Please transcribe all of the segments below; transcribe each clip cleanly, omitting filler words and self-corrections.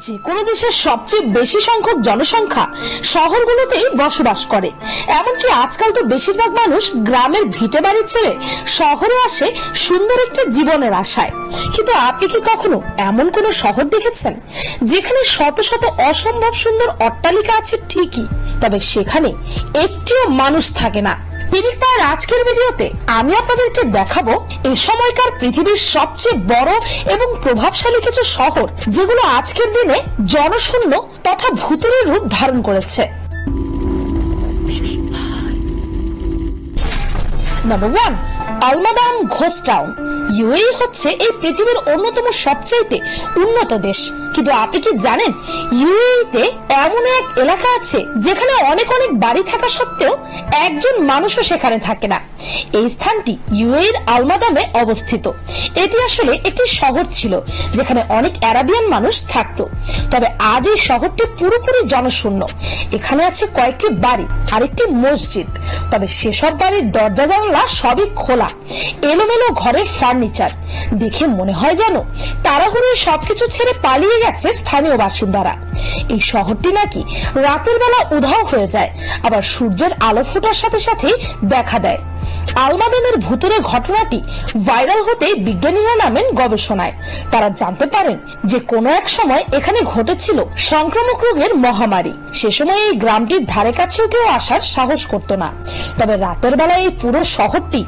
যে কোনো দেশের সবচেয়ে বেশি সংখ্যক জনসংখ্যা শহরগুলোতেই বসবাস করে। এমনকি আজকাল তো বেশিরভাগ মানুষ গ্রামের ভিটে বাড়ি ছেড়ে শহরে আসে সুন্দর একটা জীবনের আশায়। কিন্তু আপনি কি কখনো এমন কোন শহর দেখেছেন যেখানে শত শত অসম্ভব সুন্দর অট্টালিকা আছে ঠিকই, তবে সেখানে একটিও মানুষ থাকে না? পিনিকপাড়ার আজকের ভিডিওতে আমি আপনাদেরকে দেখাবো এই সময়কার পৃথিবীর সবচেয়ে বড় এবং প্রভাবশালী কিছু শহর যেগুলো আজকের দিনে জনশূন্য তথা ভুতুড়ে রূপ ধারণ করেছে। Number 1, Al Madam ghost town. UAE হচ্ছে এই পৃথিবীর অন্যতম সবচাইতে উন্নত দেশ, কিন্তু আপনি কি জানেন ইউএইতে এমন এক এলাকা আছে যেখানে অনেক অনেক বাড়ি থাকা সত্ত্বেও একজন মানুষও সেখানে থাকে না। এই স্থানটি ইউএইর আলমাদামে অবস্থিত। এটি আসলে একটি শহর ছিল যেখানে অনেক আরাবিয়ান মানুষ থাকতো, তবে আজ এই শহরটি পুরোপুরি জনশূন্য। এখানে আছে কয়েকটি বাড়ি আর একটি মসজিদ, তবে সেসব বাড়ির দরজা জানালা সবই খোলা। এলোমেলো ঘরের ফার্নিচার দেখে মনে হয় যেন তাড়াহুড়োয় সবকিছু ছেড়ে পালিয়ে গেছে স্থানীয় বাসিন্দারা। এই শহরটি নাকি রাতের বেলা উধাও হয়ে যায়, আবার সূর্যের আলো ফোটার সাথে সাথে দেখা দেয়। আলমাদামের ভুতুড়ে ঘটনাটি ভাইরাল হতে বিজ্ঞানীরা নামেন গবেষণায়। তারা জানতে পারেন যে কোনো এক সময় এখানে ঘটেছিল সংক্রামক রোগের মহামারী। সে সময় এই গ্রামটির ধারে কাছেও কেউ আসার সাহস করত না। তবে রাতের বেলায় এই পুরো শহরটি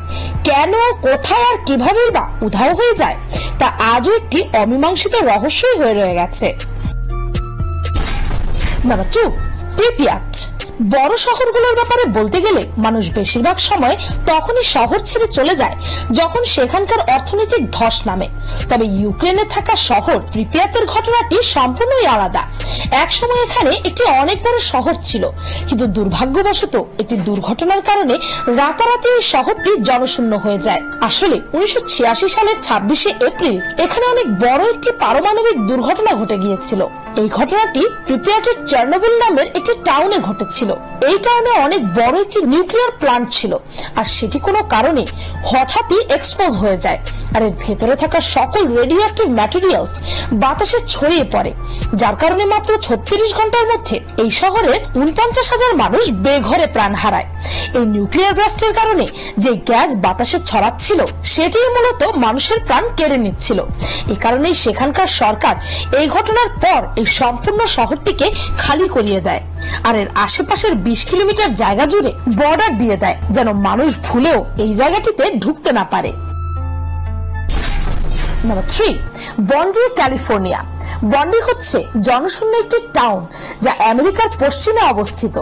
কেন, কোথায় আর কিভাবেই বা উধাও হয়ে যায় তা আজও একটি অমীমাংসিত রহস্যই হয়ে রয়ে গেছে। Number 2, Pripyat. বড় শহরগুলোর ব্যাপারে বলতে গেলে মানুষ বেশিরভাগ সময় তখনই শহর ছেড়ে চলে যায় যখন সেখানকার অর্থনৈতিক ধস নামে। তবে ইউক্রেনে থাকা শহর প্রিপিয়াতের ঘটনাটি সম্পূর্ণই আলাদা। এক সময় এখানে একটি অনেক বড় শহর ছিল, কিন্তু দুর্ভাগ্যবশত একটি দুর্ঘটনার কারণে রাতারাতি এই শহরটি জনশূন্য হয়ে যায়। আসলে 1986 সালের 26শে এপ্রিল এখানে অনেক বড় একটি পারমাণবিক দুর্ঘটনা ঘটে গিয়েছিল। এই ঘটনাটি প্রিপিয়াটের চার্নোবিল নামের একটি টাউনে ঘটেছিল। এই টাউনে অনেক বড় একটি নিউক্লিয়ার প্লান্ট ছিল, আর সেটি কোনো কারণে হঠাৎই এক্সপোজ হয়ে যায়, আর এর ভেতরে থাকা সকল রেডিও অ্যাক্টিভ ম্যাটেরিয়ালস বাতাসে ছড়িয়ে পড়ে, যার কারণে মাত্র 36 ঘন্টার মধ্যে এই শহরের 49,000 মানুষ বেঘরে প্রাণ হারায়। এই নিউক্লিয়ার ব্লাস্টের কারণে যে গ্যাস বাতাসে ছড়াচ্ছিল সেটি মূলত মানুষের প্রাণ কেড়ে নিচ্ছিল। এই কারণেই সেখানকার সরকার এই ঘটনার পর এই সম্পূর্ণ শহরটিকে খালি করিয়ে দেয়, আর এর আশেপাশের 20 কিলোমিটার জায়গা জুড়ে বর্ডার দিয়ে দেয় যেন মানুষ ভুলেও এই জায়গাটিতে ঢুকতে না পারে। Number 3, বন্ডি, California. বন্ডি হচ্ছে জনশূন্য একটি টাউন যা আমেরিকার পশ্চিমে অবস্থিত।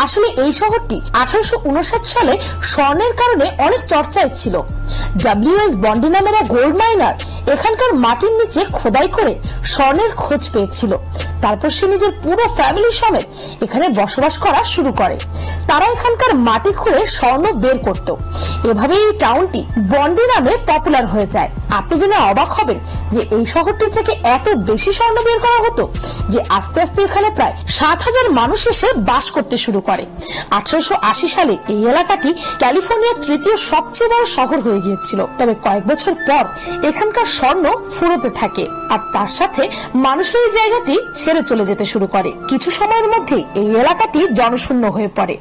আসলে এই শহরটি 1859 সালে স্বর্ণের কারণে অনেক চর্চায় ছিল। ডব্লিউ.এস. বন্ডি নামের এক গোল্ড মাইনার এখানকার মাটির নিচে খোদাই করে স্বর্ণের খোঁজ পেয়েছিল। তারপর সে নিজের পুরো ফ্যামিলি সমেত এখানে বসবাস করা শুরু করে। তারা এখানকার মাটি খুঁড়ে স্বর্ণ বের করত। এভাবে এই টাউনটি বন্ডি নামে পপুলার হয়ে যায়। আপনি জেনে অবাক হবেন যে এই শহরটি থেকে এত বেশি স্বর্ণ বের করা হতো যে আস্তে আস্তে এখানে প্রায় 7,000 মানুষ এসে বাস করতে শুরু করে। 1880 সালে এই এলাকাটি ক্যালিফোর্নিয়ার তৃতীয় সবচেয়ে বড় শহর হয়ে গিয়েছিল। তবে কয়েক বছর পর এখানকার স্বর্ণ ফুরোতে থাকে, আর তার সাথে মানুষের এই জায়গাটি ছেড়ে চলে যেতে শুরু করে। কিছু সময়ের মধ্যে এই এলাকাটি জনশূন্য হয়ে পড়ে।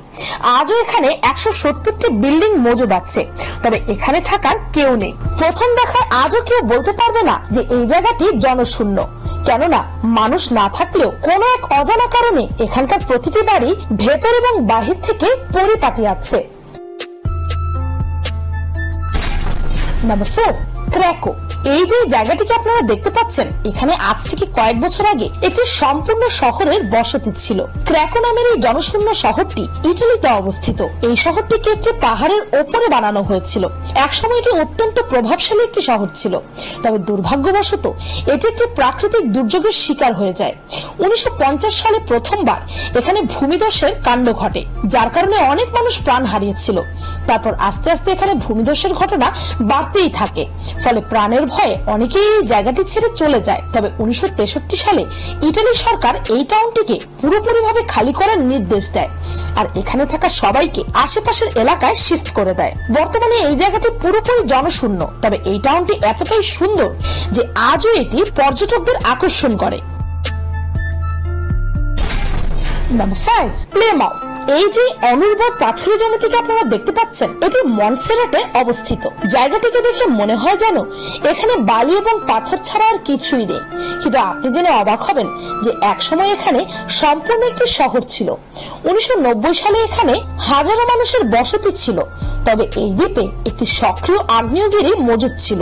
আজও এখানে 170টি বিল্ডিং মজুদ আছে, তবে এখানে থাকার কেউ নেই। প্রথম দেখায় আজও কেউ বলতে পারবে না যে এই জায়গাটি জনশূন্য, কেননা মানুষ না থাকলেও কোনো এক অজানা কারণে এখানকার প্রতিটি বাড়ি ভেতর এবং বাহির থেকে পরিপাটি আছে। নাম্বার 4, ক্র্যাকো। এই যে জায়গাটিকে আপনারা দেখতে পাচ্ছেন, এখানে আজ থেকে কয়েক বছর আগে একটি সম্পূর্ণ শহরের বসতি ছিল। ক্র্যাকো নামের এই জনশূন্য শহরটি ইটালিতে অবস্থিত। এই শহরটিকে একটি পাহাড়ের ওপরে বানানো হয়েছিল। একসময় এটি অত্যন্ত প্রভাবশালী একটি শহর ছিল, তবে দুর্ভাগ্যবশত এটি একটি প্রাকৃতিক দুর্যোগের শিকার হয়ে যায়। 1950 সালে প্রথমবার এখানে ভূমিধসের কাণ্ড ঘটে, যার কারণে অনেক মানুষ প্রাণ হারিয়েছিল। তারপর আস্তে আস্তে এখানে ভূমিধসের ঘটনা বাড়তেই থাকে, ফলে প্রাণের ভয়ে অনেকেই এই জায়গাটি ছেড়ে চলে যায়। তবে 1963 সালে ইটালি সরকার এই টাউনটিকে পুরোপুরিভাবে খালি করার নির্দেশ দেয়, আর এখানে থাকা সবাইকে আশেপাশের এলাকায় শিফট করে দেয়। বর্তমানে এই জায়গাটি পুরোপুরি জনশূন্য, তবে এই টাউনটি এতটাই সুন্দর যে আজও এটি পর্যটকদের আকর্ষণ করে। নাম্বার 5, প্লেমাউথ। এই যে অনুর্বর পাথুরে জমিটিকে আপনারা দেখতে পাচ্ছেন, এটি মন্টসেরাটে অবস্থিত। জায়গাটিকে দেখে মনে হয় যেন এখানে বালি এবং পাথর ছাড়া আর কিছুই নেই। কিন্তু আপনি জেনে অবাক হবেন যে একসময় এখানে সম্পূর্ণ একটি শহর ছিল। 1990 সালে এখানে হাজারো মানুষের বসতি ছিল। তবে এই দ্বীপে একটি সক্রিয় আগ্নেয়গিরি মজুদ ছিল,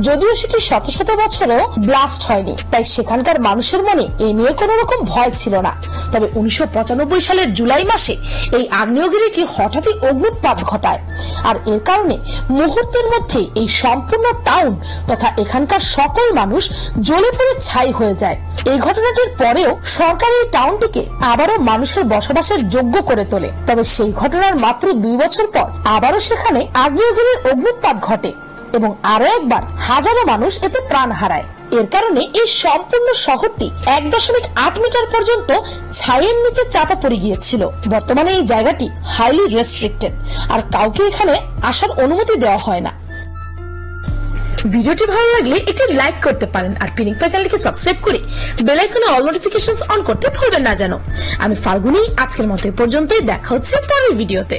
যদিও সেটি শত শত বছরেও ব্লাস্ট হয়নি, তাই সেখানকার মানুষের মনে এ নিয়ে কোনো রকম ভয় ছিল না। তবে 1995 সালের জুলাই মাসে এই আগ্নেয়গিরিটি হঠাৎই অগ্নুৎপাত ঘটায়, আর এর কারণে মুহূর্তের মধ্যে এই সম্পূর্ণ টাউন তথা এখানকার সকল মানুষ জ্বলে পড়ে ছাই হয়ে যায়। এই ঘটনাটির পরেও সরকার এই টাউনটিকে আবারও মানুষের বসবাসের যোগ্য করে তোলে। তবে সেই ঘটনার মাত্র 2 বছর পর আবারও সেখানে আগ্নেয়গিরির অগ্নুৎপাত ঘটে এবং আরো একবার হাজারো মানুষ এতে প্রাণ হারায়। এর কারণে এই সম্পূর্ণ শহরটি 1.8 মিটার পর্যন্ত ছাইয়ের নিচে চাপা পড়ে গিয়েছিল। বর্তমানে এই জায়গাটি হাইলি রেস্ট্রিক্টেড, আর কাউকে এখানে আসার অনুমতি দেওয়া হয় না। ভিডিওটি ভালো লাগলে একটি লাইক করতে পারেন, আর পিনিক পাই চ্যানেলকে সাবস্ক্রাইব করে বেল আইকনে অল নোটিফিকেশনস অন করতে ভুলবেন না যেন। আমি ফাল্গুনি, আজকের মতো এই পর্যন্তই। দেখা হচ্ছে পরের ভিডিওতে।